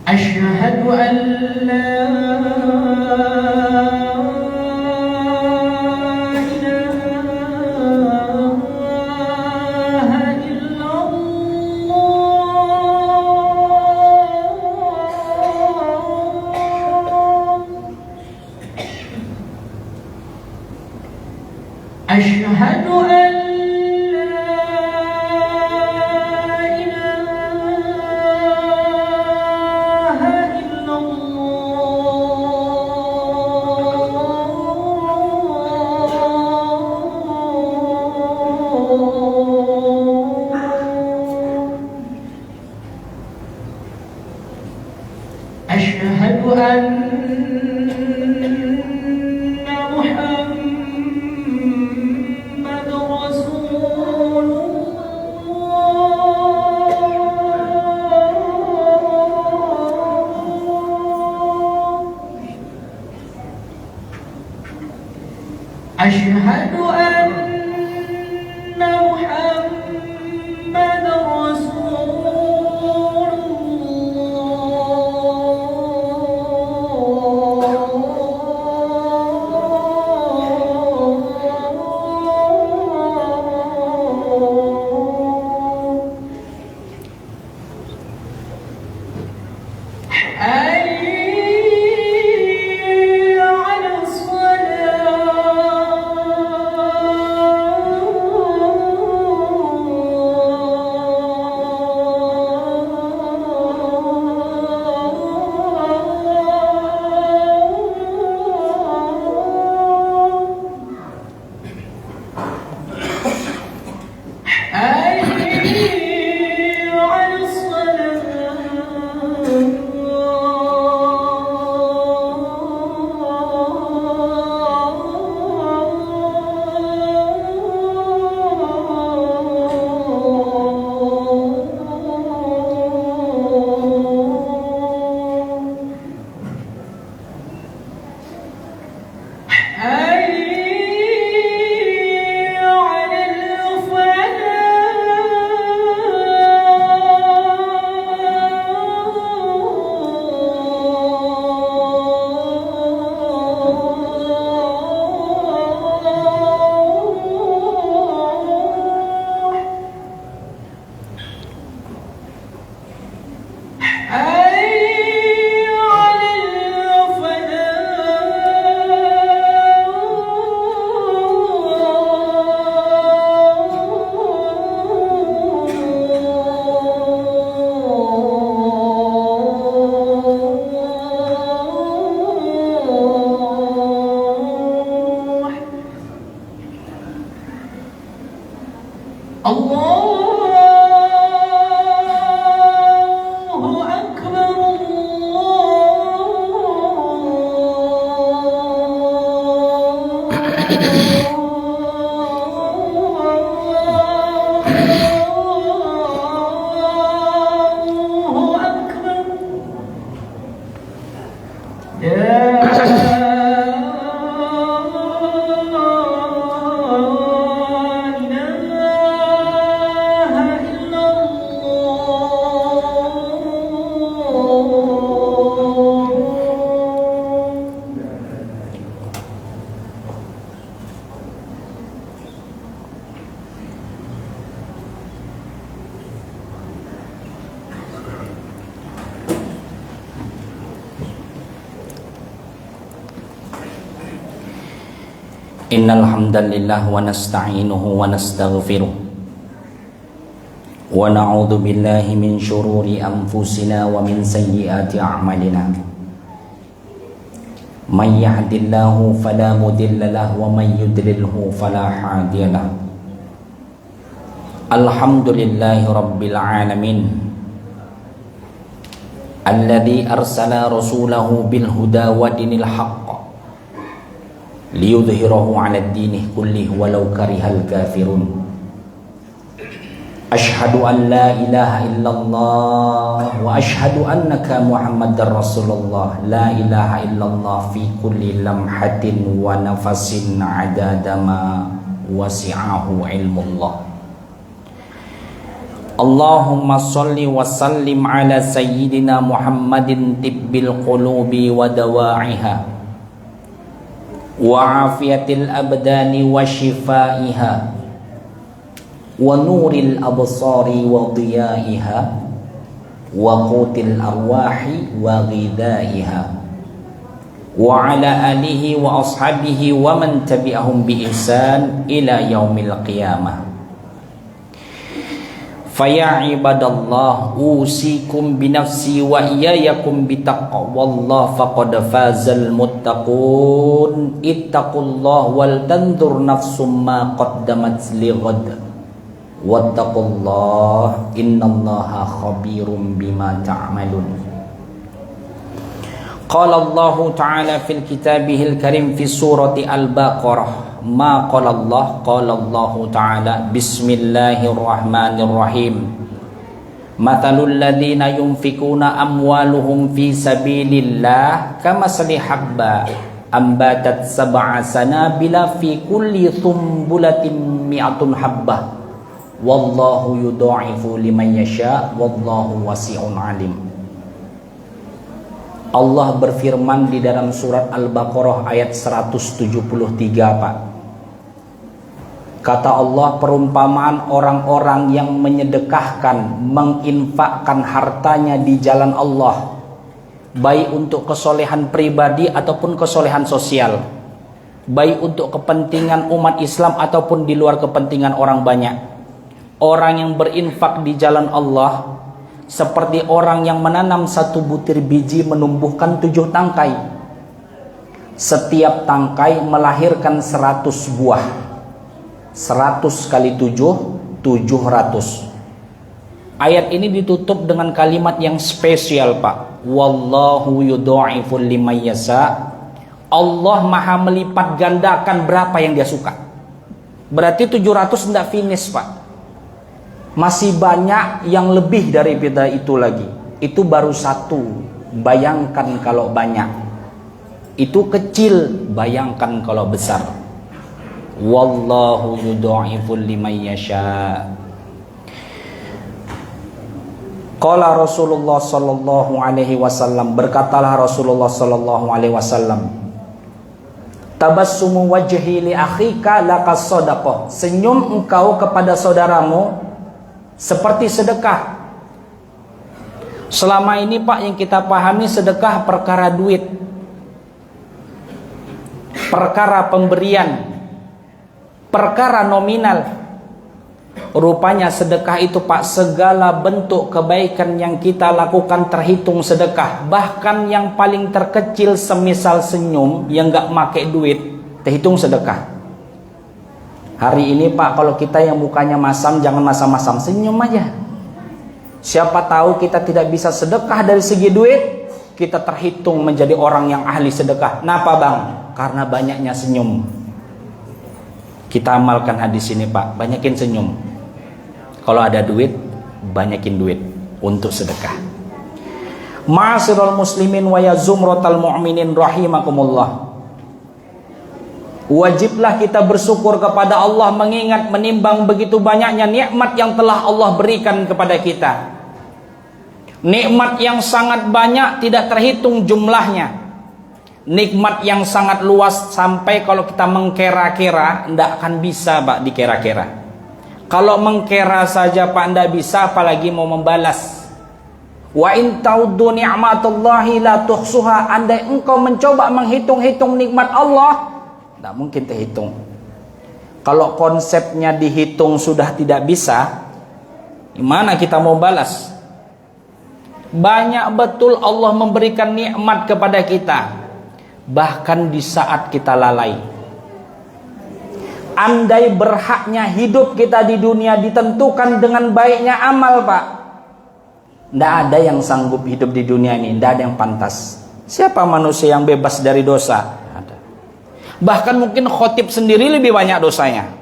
أشهد أن لا إله إلا الله. أشهد أن أشهد أن محمد رسول الله. أشهد أن محمد رسول Innal hamdalillah wa nasta'inuhu wa nastaghfiruh wa na'udzu billahi min syururi anfusina wa min sayyiati a'malina. May yahdihillahu fala mudilla lahu wa may yudlilhu fala hadiya lahu. Alhamdulillahi rabbil alamin alladzi arsala rasulahu bil huda wa dinil haqq liyudhhirahu 'ala ad-dini kullih walau karihal kafirun. Asyhadu an la ilaha illallah wa asyhadu annaka Muhammadar Rasulullah. La ilaha illallah fi kulli lamhatin wa nafasin 'adada ma wasi'ahu ilmullah. Allahumma salli wa sallim ala sayyidina Muhammadin tibbil qulubi wa dawa'iha wa afiyatil abdani wa shifaiha wa nuril absari wa diyaiha wa qutil arwahi wa ghidaiha wa ala alihi wa ashabihi wa man tabi'ahum bi ihsan ila yaumil qiyamah. Faya ibadallah usikum binafsi wa iyayakum bitaqwallah faqad fazal muttaqun. Ittaqullah wal tandur nafsum ma qaddamat lighad. Wattaqullah innallaha khabirum bima ta'malun. Qala Allah Ta'ala fil kitabihil karim fi surati Al-Baqarah ma qala Allah Ta'ala bismillahirrahmanirrahim. Mathalul ladina yunfikuna amwaluhum fi sabilillah kamasali habba ambatat sab'a sanabila fi kulli thumbulatin mi'atun habbah wallahu yudha'ifu liman yasha wallahu wasi'un alim. Allah berfirman di dalam surat Al-Baqarah ayat 173, Pak. Kata Allah, perumpamaan orang-orang yang menyedekahkan, menginfakkan hartanya di jalan Allah, baik untuk kesolehan pribadi ataupun kesolehan sosial, baik untuk kepentingan umat Islam ataupun di luar kepentingan orang banyak. Orang yang berinfak di jalan Allah seperti orang yang menanam satu butir biji menumbuhkan 7 tangkai. Setiap tangkai melahirkan 100 buah. 100 kali 7, 700. Ayat ini ditutup dengan kalimat yang spesial, Pak. Wallahu yudha'ifu liman yasha. Allah maha melipat gandakan berapa yang dia suka. Berarti 700 tidak finish, Pak. Masih banyak yang lebih daripada itu lagi. Itu baru 1. Bayangkan kalau banyak. Itu kecil, bayangkan kalau besar. Wallahu yudha'ifu liman yasha. Qala Rasulullah sallallahu alaihi wasallam, berkatalah Rasulullah sallallahu alaihi wasallam, tabassumu wajhi li akhika laqas sadaqah. Senyum engkau kepada saudaramu seperti sedekah. Selama ini, Pak, yang kita pahami sedekah perkara duit, perkara pemberian, perkara nominal. Rupanya sedekah itu, Pak, segala bentuk kebaikan yang kita lakukan terhitung sedekah. Bahkan yang paling terkecil semisal senyum yang gak make duit, terhitung sedekah. Hari ini, Pak, kalau kita yang mukanya masam, jangan masam-masam, senyum aja. Siapa tahu kita tidak bisa sedekah dari segi duit, kita terhitung menjadi orang yang ahli sedekah. Kenapa, Bang? Karena banyaknya senyum. Kita amalkan hadis ini, Pak, banyakin senyum. Kalau ada duit, banyakin duit untuk sedekah. Ma'asyiral muslimin wa ya zumratal mu'minin rahimakumullah. Wajiblah kita bersyukur kepada Allah mengingat menimbang begitu banyaknya nikmat yang telah Allah berikan kepada kita. Nikmat yang sangat banyak tidak terhitung jumlahnya. Nikmat yang sangat luas sampai kalau kita mengkera-kera tidak akan bisa, Pak, dikera-kera. Kalau mengkera saja, Pak, tidak bisa, apalagi mau membalas. Wa in ta'uddu ni'matallahi la tuhsuha. Andai engkau mencoba menghitung-hitung nikmat Allah, tidak mungkin terhitung. Kalau konsepnya dihitung sudah tidak bisa, gimana kita mau balas? Banyak betul Allah memberikan nikmat kepada kita, bahkan di saat kita lalai. Andai berhaknya hidup kita di dunia ditentukan dengan baiknya amal, Pak, tidak ada yang sanggup hidup di dunia ini, tidak ada yang pantas. Siapa manusia yang bebas dari dosa? Bahkan mungkin khotib sendiri lebih banyak dosanya.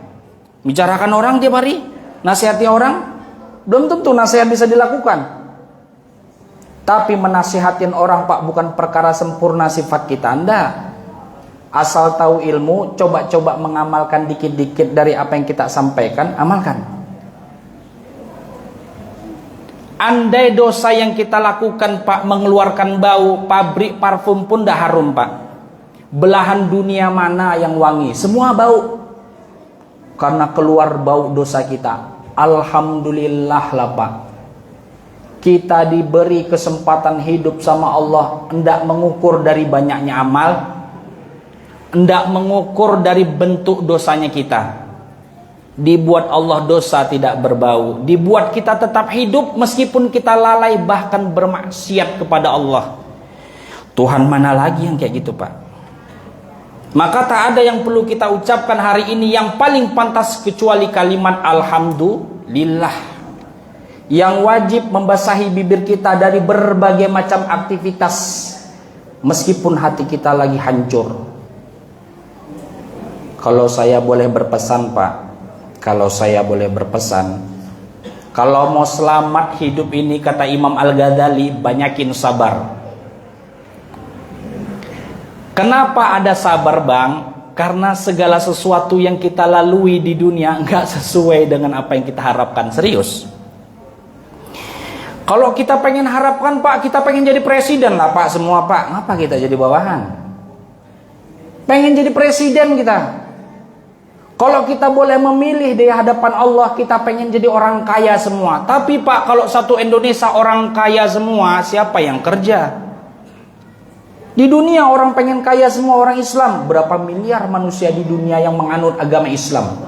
Bicarakan orang tiap hari, nasihati orang, belum tentu nasihat bisa dilakukan. Tapi menasihatin orang Pak bukan perkara sempurna sifat kita. Anda asal tahu ilmu, coba-coba mengamalkan dikit-dikit dari apa yang kita sampaikan, amalkan. Andai dosa yang kita lakukan Pak mengeluarkan bau, pabrik parfum pun dah harum Pak. Belahan dunia mana yang wangi? Semua bau. Karena keluar bau dosa kita. Alhamdulillah lah Pak. Kita diberi kesempatan hidup sama Allah, hendak mengukur dari banyaknya amal, hendak mengukur dari bentuk dosanya kita. Dibuat Allah dosa tidak berbau, dibuat kita tetap hidup meskipun kita lalai bahkan bermaksiat kepada Allah. Tuhan mana lagi yang kayak gitu Pak? Maka tak ada yang perlu kita ucapkan hari ini yang paling pantas kecuali kalimat Alhamdulillah, yang wajib membasahi bibir kita dari berbagai macam aktivitas meskipun hati kita lagi hancur. Kalau saya boleh berpesan Pak, kalau saya boleh berpesan, kalau mau selamat hidup ini, kata Imam Al-Ghazali, banyakin sabar. Kenapa ada sabar Bang? Karena segala sesuatu yang kita lalui di dunia nggak sesuai dengan apa yang kita harapkan. Serius. Kalau kita pengen harapkan Pak, kita pengen jadi presiden lah Pak semua Pak. Ngapa kita jadi bawahan? Pengen jadi presiden kita. Kalau kita boleh memilih di hadapan Allah, kita pengen jadi orang kaya semua. Tapi Pak, kalau satu Indonesia orang kaya semua, siapa yang kerja? Di dunia orang pengen kaya semua orang Islam. Berapa miliar manusia di dunia yang menganut agama Islam?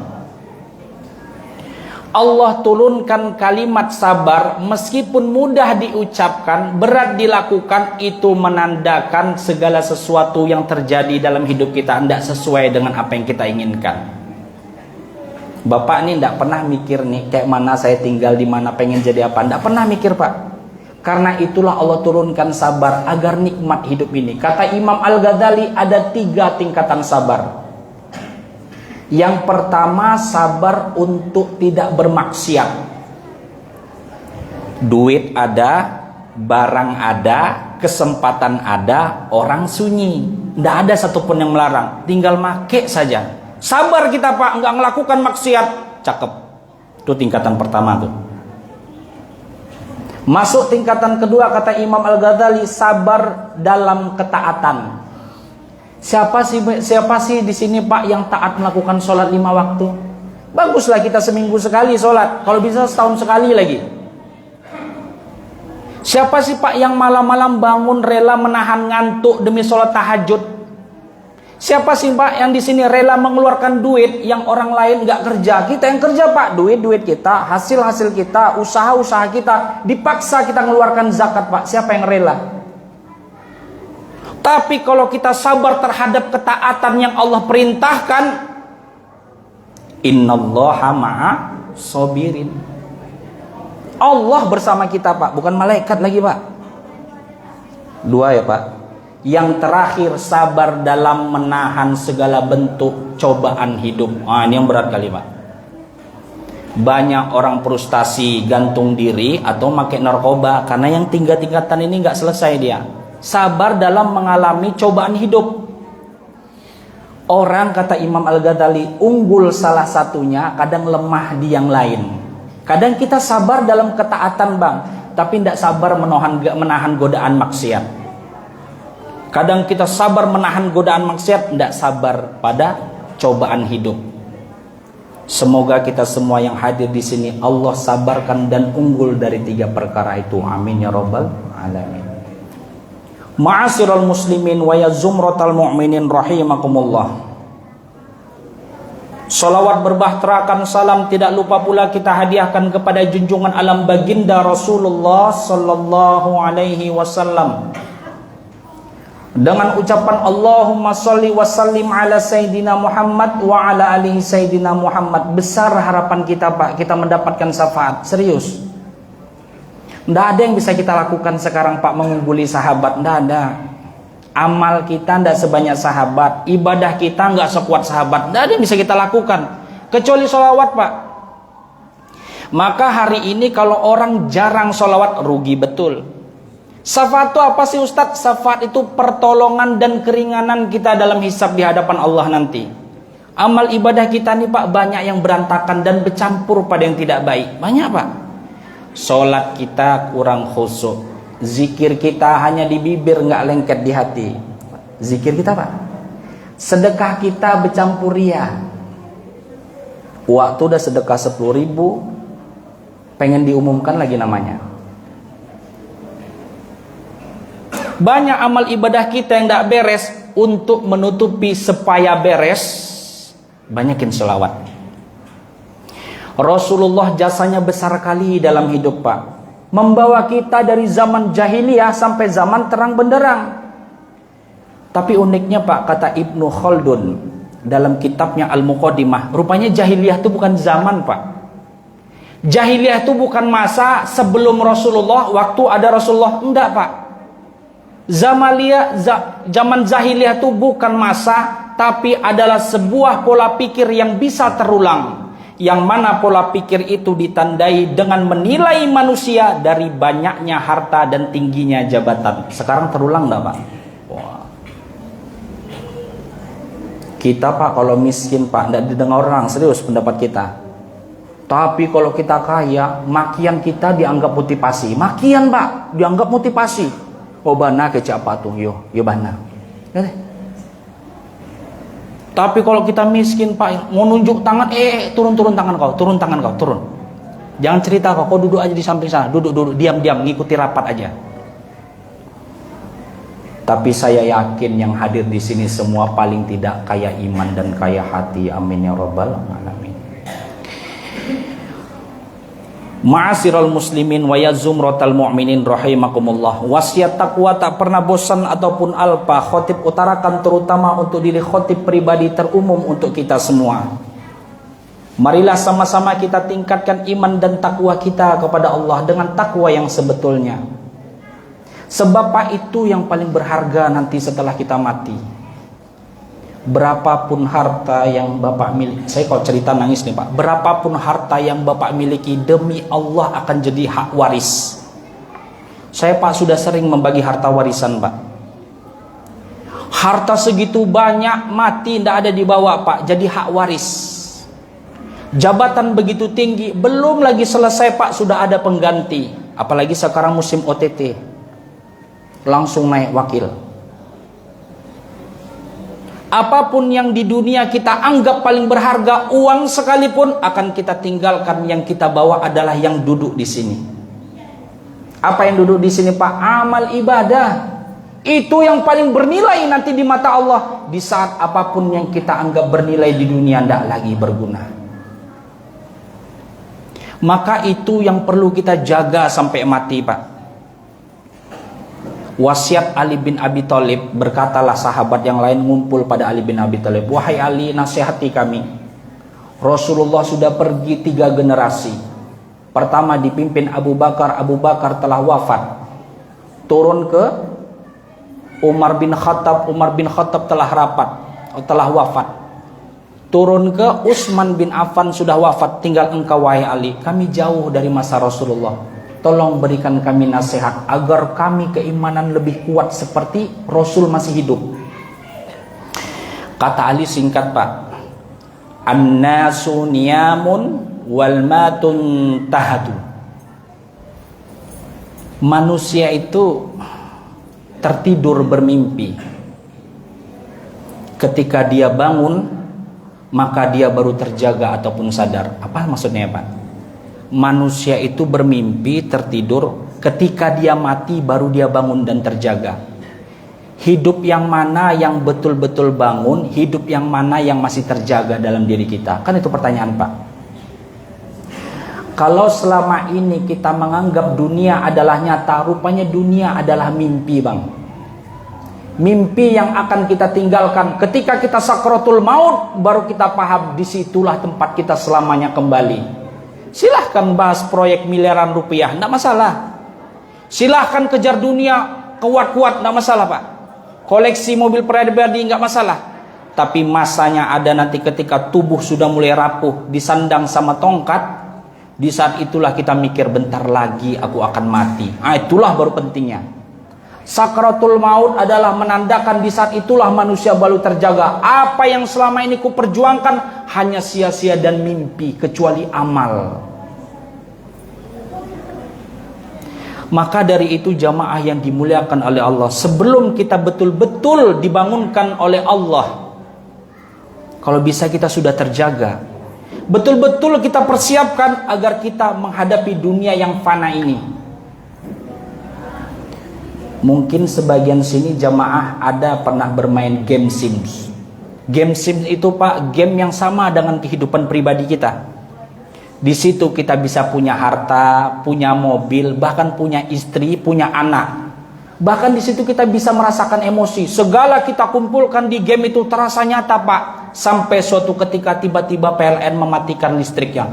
Allah turunkan kalimat sabar, meskipun mudah diucapkan, berat dilakukan, itu menandakan segala sesuatu yang terjadi dalam hidup kita tidak sesuai dengan apa yang kita inginkan. Bapak ini tidak pernah mikir nih, kayak mana saya tinggal, di mana pengen jadi apa, tidak pernah mikir Pak. Karena itulah Allah turunkan sabar agar nikmat hidup ini. Kata Imam Al-Ghazali ada 3 tingkatan sabar. Yang pertama, sabar untuk tidak bermaksiat. Duit ada, barang ada, kesempatan ada, orang sunyi. Tidak ada satupun yang melarang, tinggal make saja. Sabar kita Pak, nggak melakukan maksiat. Cakep. Itu tingkatan pertama tuh. Masuk tingkatan kedua, kata Imam Al-Ghazali, sabar dalam ketaatan. Siapa sih di sini Pak yang taat melakukan sholat 5 waktu? Baguslah kita seminggu sekali sholat, kalau bisa setahun sekali lagi. Siapa sih Pak yang malam-malam bangun rela menahan ngantuk demi sholat tahajud? Siapa sih Pak yang di sini rela mengeluarkan duit yang orang lain nggak kerja? Kita yang kerja Pak, duit kita, hasil kita, usaha kita, dipaksa kita mengeluarkan zakat Pak. Siapa yang rela? Tapi kalau kita sabar terhadap ketaatan yang Allah perintahkan, innallaha ma'a sabirin. Allah bersama kita Pak, bukan malaikat lagi Pak. 2 ya Pak. Yang terakhir, sabar dalam menahan segala bentuk cobaan hidup. Ini yang berat kali Pak. Banyak orang frustasi, gantung diri atau pakai narkoba karena yang tingkatan ini nggak selesai dia. Sabar dalam mengalami cobaan hidup. Orang, kata Imam Al-Ghazali, unggul salah satunya, kadang lemah di yang lain. Kadang kita sabar dalam ketaatan Bang, tapi tidak sabar menahan godaan maksiat. Kadang kita sabar menahan godaan maksiat, tidak sabar pada cobaan hidup. Semoga kita semua yang hadir di sini Allah sabarkan dan unggul dari 3 perkara itu. Amin ya rabbal alamin. Ma'asyiral muslimin wa ya zumratal mu'minin rahimakumullah. Salawat berbahterakan salam tidak lupa pula kita hadiahkan kepada junjungan alam baginda Rasulullah sallallahu alaihi wasallam dengan ucapan Allahumma sholli wa sallim ala sayyidina Muhammad wa ala alihi sayyidina Muhammad. Besar harapan kita Pak, kita mendapatkan syafaat. Serius. Tidak ada yang bisa kita lakukan sekarang Pak mengungguli sahabat. Tidak ada. Amal kita tidak sebanyak sahabat, ibadah kita nggak sekuat sahabat, tidak ada yang bisa kita lakukan kecuali sholawat, Pak. Maka hari ini kalau orang jarang sholawat, rugi betul. Syafaat itu apa sih Ustadz? Syafaat itu pertolongan dan keringanan kita dalam hisab di hadapan Allah nanti. Amal ibadah kita nih Pak, banyak yang berantakan dan bercampur pada yang tidak baik. Banyak Pak. Sholat kita kurang khusyuk, zikir kita hanya di bibir, nggak lengket di hati. Zikir kita Pak. Sedekah kita bercampur ria. Waktu udah sedekah 10.000, pengen diumumkan lagi namanya. Banyak amal ibadah kita yang tidak beres. Untuk menutupi supaya beres, banyakin sholawat. Rasulullah jasanya besar kali dalam hidup Pak, membawa kita dari zaman jahiliyah sampai zaman terang benderang. Tapi uniknya Pak, kata Ibnu Khaldun dalam kitabnya Al-Muqaddimah, rupanya jahiliyah itu bukan zaman Pak. Jahiliyah itu bukan masa sebelum Rasulullah, waktu ada Rasulullah. Enggak Pak. Zaman jahiliyah itu bukan masa, tapi adalah sebuah pola pikir yang bisa terulang. Yang mana pola pikir itu ditandai dengan menilai manusia dari banyaknya harta dan tingginya jabatan. Sekarang terulang enggak Pak? Wah. Kita Pak kalau miskin Pak, enggak didengar orang, serius pendapat kita. Tapi kalau kita kaya, makian kita dianggap motivasi. Makian Pak, dianggap motivasi. Oh bana kecap apa tuh, yo bana. Tapi kalau kita miskin Pak, mau nunjuk tangan, turun tangan kau, turun. Jangan cerita kau duduk aja di samping sana, duduk, diam, ngikuti rapat aja. Tapi saya yakin yang hadir di sini semua paling tidak kaya iman dan kaya hati. Amin ya rabbal alamin. Ma'asyiral muslimin wa ya zumratal mu'minin rahimakumullah. Wasiat takwa tak pernah bosan ataupun alpa khotib utarakan terutama untuk diri khotib pribadi terumum untuk kita semua. Marilah sama-sama kita tingkatkan iman dan takwa kita kepada Allah dengan takwa yang sebetulnya. Sebab Pak, itu yang paling berharga nanti setelah kita mati. Berapapun harta yang Bapak miliki, saya kalau cerita nangis nih Pak. Berapapun harta yang Bapak miliki, demi Allah akan jadi hak waris. Saya Pak sudah sering membagi harta warisan Pak. Harta segitu banyak mati tidak ada dibawa Pak, jadi hak waris. Jabatan begitu tinggi, belum lagi selesai Pak sudah ada pengganti. Apalagi sekarang musim OTT, langsung naik wakil. Apapun yang di dunia kita anggap paling berharga, uang sekalipun akan kita tinggalkan. Yang kita bawa adalah yang duduk di sini. Apa yang duduk di sini Pak? Amal ibadah. Itu yang paling bernilai nanti di mata Allah. Di saat apapun yang kita anggap bernilai di dunia tidak lagi berguna. Maka itu yang perlu kita jaga sampai mati Pak. Wasiat Ali bin Abi Thalib, berkatalah sahabat yang lain ngumpul pada Ali bin Abi Thalib, wahai Ali, nasihati kami. Rasulullah sudah pergi 3 generasi. Pertama dipimpin Abu Bakar telah wafat. Turun ke Umar bin Khattab telah wafat. Turun ke Utsman bin Affan sudah wafat, tinggal engkau wahai Ali. Kami jauh dari masa Rasulullah. Tolong berikan kami nasihat agar kami keimanan lebih kuat seperti Rasul masih hidup. Kata Ali singkat Pak, An-nasu niyamun wal matun tahadu. Manusia itu tertidur bermimpi. Ketika dia bangun, maka dia baru terjaga ataupun sadar. Apa maksudnya Pak? Manusia itu bermimpi, tertidur, ketika dia mati baru dia bangun dan terjaga. Hidup yang mana yang betul-betul bangun, hidup yang mana yang masih terjaga dalam diri kita? Kan itu pertanyaan Pak. Kalau selama ini kita menganggap dunia adalah nyata, rupanya dunia adalah mimpi Bang. Mimpi yang akan kita tinggalkan ketika kita sakratul maut, baru kita paham disitulah tempat kita selamanya kembali. Silahkan bahas proyek miliaran rupiah, tidak masalah. Silahkan kejar dunia kuat-kuat, tidak masalah Pak. Koleksi mobil pribadi nggak masalah. Tapi masanya ada nanti ketika tubuh sudah mulai rapuh, disandang sama tongkat. Di saat itulah kita mikir, bentar lagi aku akan mati. Itulah baru pentingnya. Sakratul maut adalah menandakan di saat itulah manusia baru terjaga. Apa yang selama ini kuperjuangkan hanya sia-sia dan mimpi, kecuali amal. Maka dari itu jamaah yang dimuliakan oleh Allah, sebelum kita betul-betul dibangunkan oleh Allah, kalau bisa kita sudah terjaga, betul-betul kita persiapkan agar kita menghadapi dunia yang fana ini. Mungkin sebagian sini jamaah ada pernah bermain game Sims. Game Sims itu Pak, game yang sama dengan kehidupan pribadi kita. Di situ kita bisa punya harta, punya mobil, bahkan punya istri, punya anak. Bahkan di situ kita bisa merasakan emosi. Segala kita kumpulkan di game itu terasa nyata Pak. Sampai suatu ketika tiba-tiba PLN mematikan listriknya.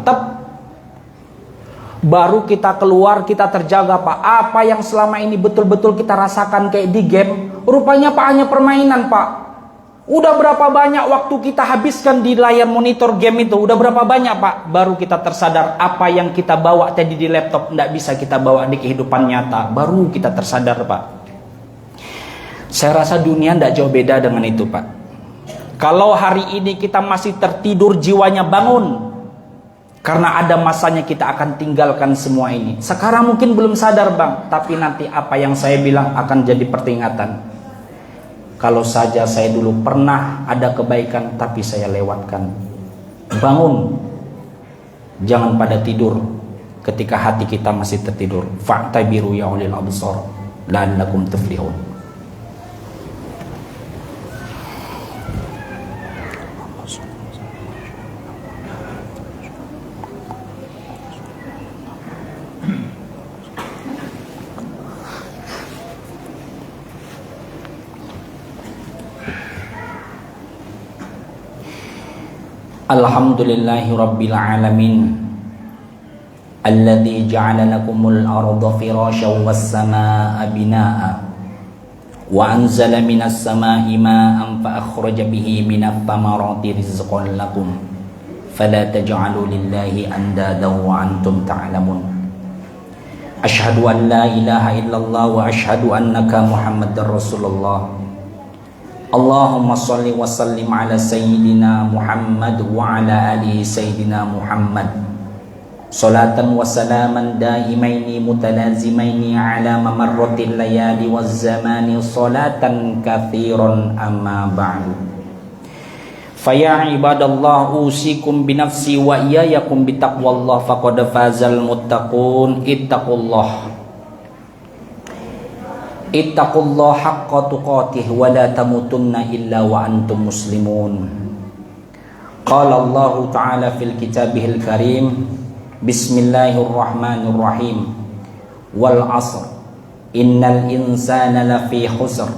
Baru kita keluar, kita terjaga Pak. Apa yang selama ini betul-betul kita rasakan kayak di game, rupanya Pak hanya permainan Pak. Udah berapa banyak waktu kita habiskan di layar monitor game itu? Udah berapa banyak Pak? Baru kita tersadar apa yang kita bawa tadi di laptop tidak bisa kita bawa di kehidupan nyata. Baru kita tersadar Pak. Saya rasa dunia tidak jauh beda dengan itu Pak. Kalau hari ini kita masih tertidur, jiwanya bangun. Karena ada masanya kita akan tinggalkan semua ini. Sekarang mungkin belum sadar Bang, tapi nanti apa yang saya bilang akan jadi peringatan. Kalau saja saya dulu pernah ada kebaikan tapi saya lewatkan. Bangun. Jangan pada tidur ketika hati kita masih tertidur. Fa'tabiru ya ulil absar la'allakum tuflihun. Alhamdulillahi rabbil alamin alladzi ja'ala lakumul arda firasyan was samaa'a binaa'a wa anzala minas samaa'i maa'an fa akhraja bihi minat thamarati rizqan lakum fala taj'alu lillahi andadan wa antum ta'lamun. Asyhadu an la ilaha illallah wa asyhadu annaka Muhammadar Rasulullah. Allahumma salli wa sallim ala sayyidina Muhammad wa ala ali sayyidina Muhammad. Salatan wa salaman daimaini mutalazimaini ala mamarratil layali waz zamani salatan kathiran amma ba'du. Faya ibadallah usikum binafsi wa iyayakum bitaqwallah faqad fazal muttaqun. Ittaqullah haqqa tuqatih wa la tamutunna illa wa antum muslimun. Qala Allah Ta'ala fil kitabihil karim, bismillahirrahmanirrahim, wal asr innal insana lafi khusr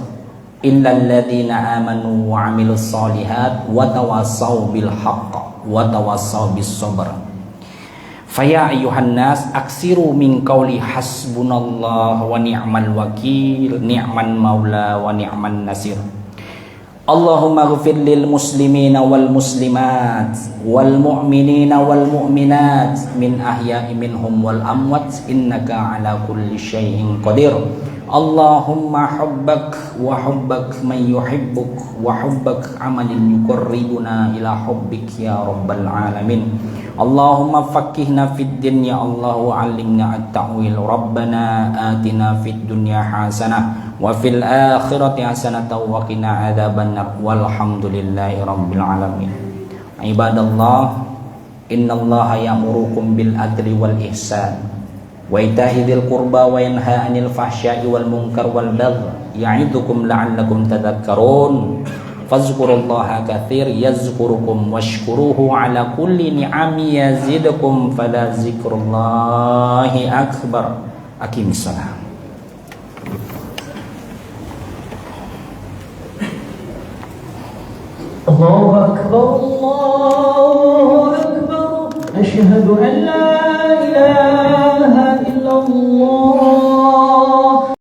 illa alladhina amanu wa amilus solihat wa tawassaw bil haqq wa tawassaw bis sabr. Faya ayuhan nas aksiru min qawli hasbunallah wa ni'mal wakil ni'man maula wa ni'man nasir. Allahumma ghfir lil muslimina wal muslimat wal mu'minina wal mu'minat min ahya'i minhum wal amwat innaka ala kulli syai'in qadir. Allahumma hubbak wa hubbak man yuhibbuk wa hubbak amalin yuqarribuna ila hubbik ya rabbal alamin. Allahumma faqihna fid din ya Allah wa 'allimna at-ta'wil. Rabbana atina fid dunya hasanah wa fil akhirati hasanah wa qina adzabannar. Walhamdulillahi rabbil alamin. Ibadallah, innallaha ya'murukum bil adli wal ihsan wa ita'i dzil qurba wa yanha 'anil fahsya'i wal munkar wal baghi ya'idukum la'allakum tadhakkarun. Fazkurullaha katsir yazkurukum washkuruhu ala kulli ni'ami yazidkum fala zikrullahi akbar. Aqimissalam. Allahu akbar, Allahu akbar. Asyhadu an la ilaha